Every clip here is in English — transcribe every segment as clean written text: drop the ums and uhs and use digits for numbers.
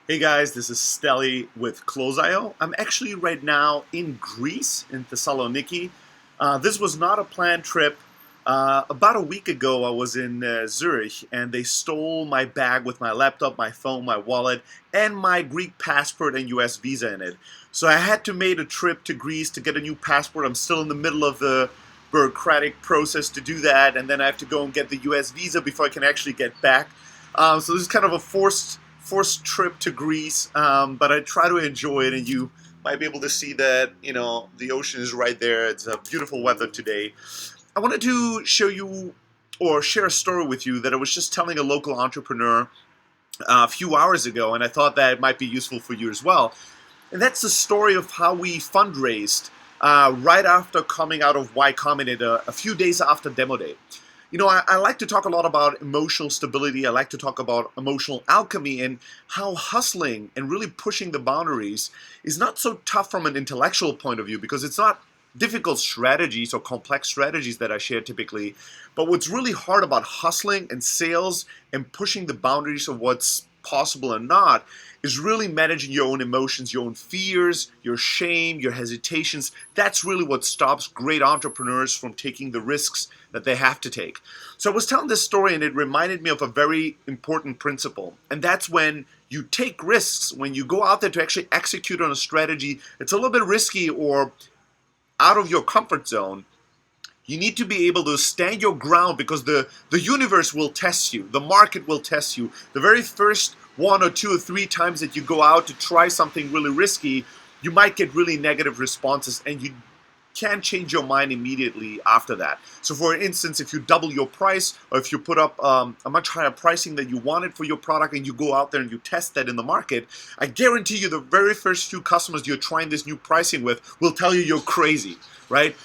Hey guys, this is Steli with Close.io. I'm actually right now in Greece, in Thessaloniki. This was not a planned trip. About a week ago, I was in Zurich and they stole my bag with my laptop, my phone, my wallet, and my Greek passport and US visa in it. So I had to make a trip to Greece to get a new passport. I'm still in the middle of the bureaucratic process to do that, and then I have to go and get the US visa before I can actually get back. So this is kind of a forced trip to Greece, but I try to enjoy it, and you might be able to see that the ocean is right there. It's a beautiful weather today. I wanted to show you or share a story with you that I was just telling a local entrepreneur a few hours ago, and I thought that it might be useful for you as well. And that's the story of how we fundraised right after coming out of Y Combinator, a few days after Demo Day. I like to talk a lot about emotional stability. I like to talk about emotional alchemy and how hustling and really pushing the boundaries is not so tough from an intellectual point of view because it's not difficult strategies or complex strategies that I share typically. But what's really hard about hustling and sales and pushing the boundaries of what's possible and not is really managing your own emotions, your own fears, your shame, your hesitations. That's really what stops great entrepreneurs from taking the risks that they have to take. So I was telling this story and it reminded me of a very important principle. And that's when you take risks, when you go out there to actually execute on a strategy, it's a little bit risky or out of your comfort zone. You need to be able to stand your ground because the universe will test you. The market will test you. The very first one or two or three times that you go out to try something really risky, you might get really negative responses and you can change your mind immediately after that. So for instance, if you double your price or if you put up a much higher pricing that you wanted for your product and you go out there and you test that in the market, I guarantee you the very first few customers you're trying this new pricing with will tell you you're crazy, right?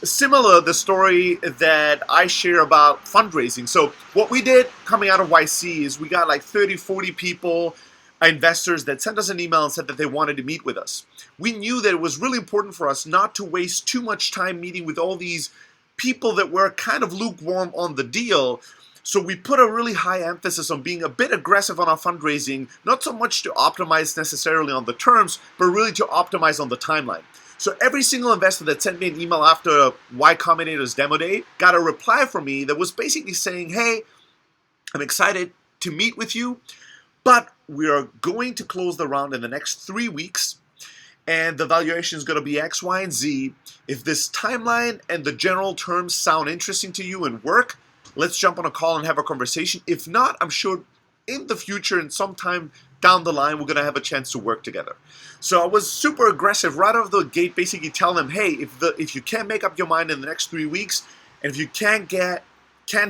Similar, the story that I share about fundraising. So what we did coming out of YC is we got like 30, 40 people, investors that sent us an email and said that they wanted to meet with us. We knew that it was really important for us not to waste too much time meeting with all these people that were kind of lukewarm on the deal. So we put a really high emphasis on being a bit aggressive on our fundraising, not so much to optimize necessarily on the terms, but really to optimize on the timeline. So every single investor that sent me an email after Y Combinator's demo day got a reply from me that was basically saying, hey, I'm excited to meet with you, but we are going to close the round in the next 3 weeks, and the valuation is going to be X, Y, and Z. If this timeline and the general terms sound interesting to you and work, let's jump on a call and have a conversation. If not, I'm sure in the future and sometime down the line, we're going to have a chance to work together. So I was super aggressive right out of the gate, basically telling them, hey, if you can't make up your mind in the next 3 weeks, and if you can't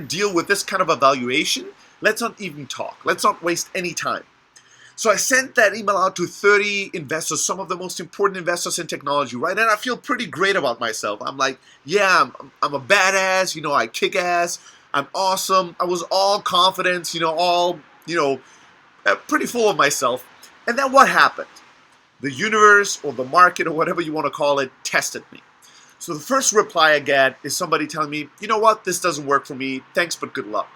deal with this kind of evaluation, let's not even talk. Let's not waste any time. So I sent that email out to 30 investors, some of the most important investors in technology, right? And I feel pretty great about myself. I'm like, yeah, I'm a badass, I kick ass, I'm awesome. I was all confidence, pretty full of myself. And then what happened? The universe or the market or whatever you want to call it tested me. So the first reply I get is somebody telling me, you know what, this doesn't work for me. Thanks, but good luck.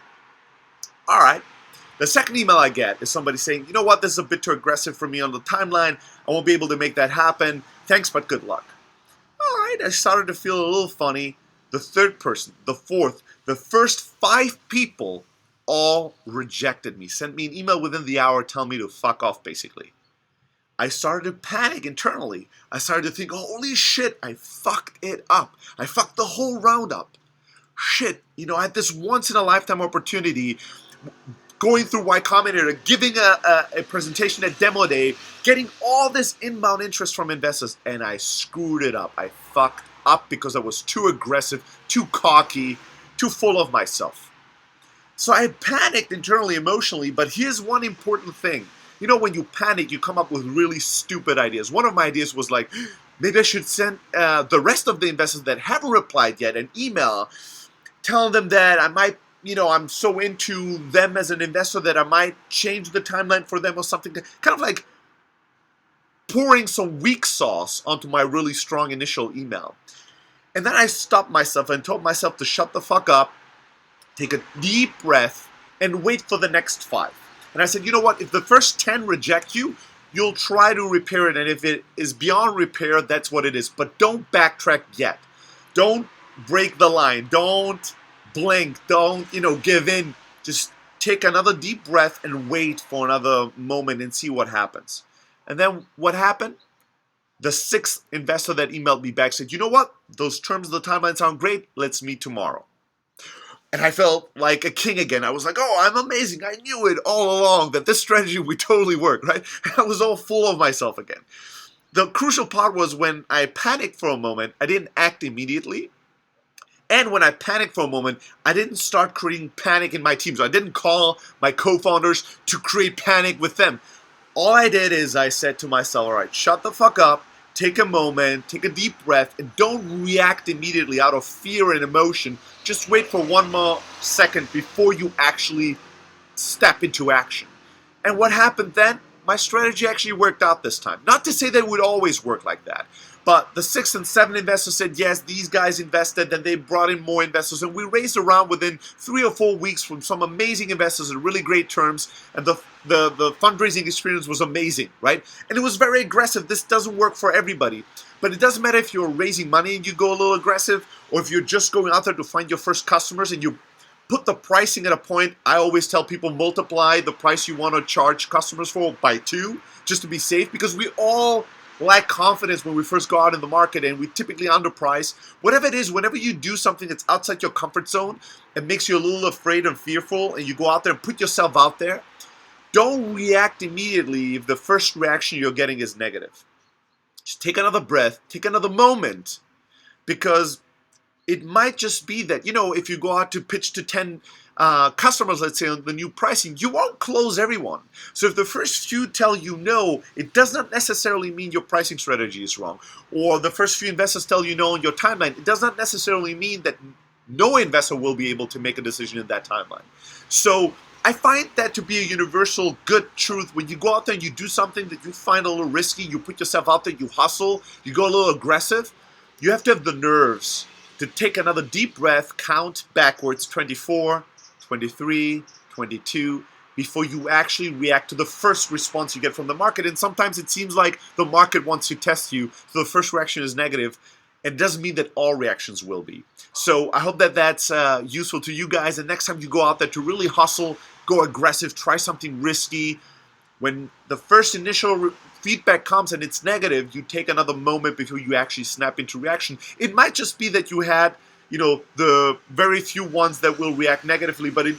All right. The second email I get is somebody saying, you know what, this is a bit too aggressive for me on the timeline. I won't be able to make that happen. Thanks, but good luck. All right, I started to feel a little funny. The third person, the fourth, the first 5 people all rejected me, sent me an email within the hour telling me to fuck off, basically. I started to panic internally. I started to think, holy shit, I fucked it up. I fucked the whole round up. Shit, I had this once-in-a-lifetime opportunity going through Y Combinator, giving a presentation at Demo Day, getting all this inbound interest from investors, and I screwed it up. I fucked up because I was too aggressive, too cocky, too full of myself. So I panicked internally, emotionally, but here's one important thing. When you panic, you come up with really stupid ideas. One of my ideas was like, maybe I should send the rest of the investors that haven't replied yet an email telling them that I might, I'm so into them as an investor that I might change the timeline for them or something. Kind of like pouring some weak sauce onto my really strong initial email. And then I stopped myself and told myself to shut the fuck up, take a deep breath, and wait for the next 5. And I said, you know what? If the first 10 reject you, you'll try to repair it. And if it is beyond repair, that's what it is. But don't backtrack yet. Don't break the line. Don't blink. Don't, give in. Just take another deep breath and wait for another moment and see what happens. And then what happened? The sixth investor that emailed me back said, you know what? Those terms of the timeline sound great. Let's meet tomorrow. And I felt like a king again. I was like, oh, I'm amazing. I knew it all along that this strategy would totally work, right? And I was all full of myself again. The crucial part was when I panicked for a moment, I didn't act immediately. And when I panicked for a moment, I didn't start creating panic in my team. So I didn't call my co-founders to create panic with them. All I did is I said to myself, all right, shut the fuck up, take a moment, take a deep breath, and don't react immediately out of fear and emotion. Just wait for one more second before you actually step into action. And what happened then? My strategy actually worked out this time. Not to say that it would always work like that, but the 6 and 7 investors said, yes, these guys invested, then they brought in more investors, and we raised around within 3 or 4 weeks from some amazing investors at really great terms, and the fundraising experience was amazing, right? And it was very aggressive. This doesn't work for everybody, but it doesn't matter if you're raising money and you go a little aggressive, or if you're just going out there to find your first customers and you put the pricing at a point. I always tell people multiply the price you want to charge customers for by 2, just to be safe, because we all lack confidence when we first go out in the market, and we typically underprice. Whatever it is, whenever you do something that's outside your comfort zone and makes you a little afraid and fearful, and you go out there and put yourself out there, don't react immediately if the first reaction you're getting is negative. Just take another breath, take another moment, because it might just be that, if you go out to pitch to 10 customers, let's say, on the new pricing, you won't close everyone. So if the first few tell you no, it does not necessarily mean your pricing strategy is wrong. Or the first few investors tell you no on your timeline, it does not necessarily mean that no investor will be able to make a decision in that timeline. So I find that to be a universal good truth. When you go out there and you do something that you find a little risky, you put yourself out there, you hustle, you go a little aggressive, you have to have the nerves to take another deep breath, count backwards 24, 23, 22, before you actually react to the first response you get from the market. And sometimes it seems like the market wants to test you, so the first reaction is negative. It doesn't mean that all reactions will be. So I hope that that's useful to you guys. And next time you go out there to really hustle, go aggressive, try something risky, when the first initial feedback comes and it's negative, you take another moment before you actually snap into reaction. It might just be that you had, the very few ones that will react negatively, but it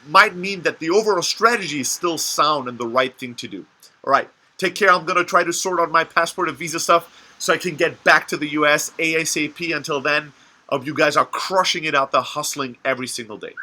might mean that the overall strategy is still sound and the right thing to do. All right, take care. I'm going to try to sort out my passport and visa stuff so I can get back to the US ASAP. Until then, I hope you guys are crushing it out there, hustling every single day.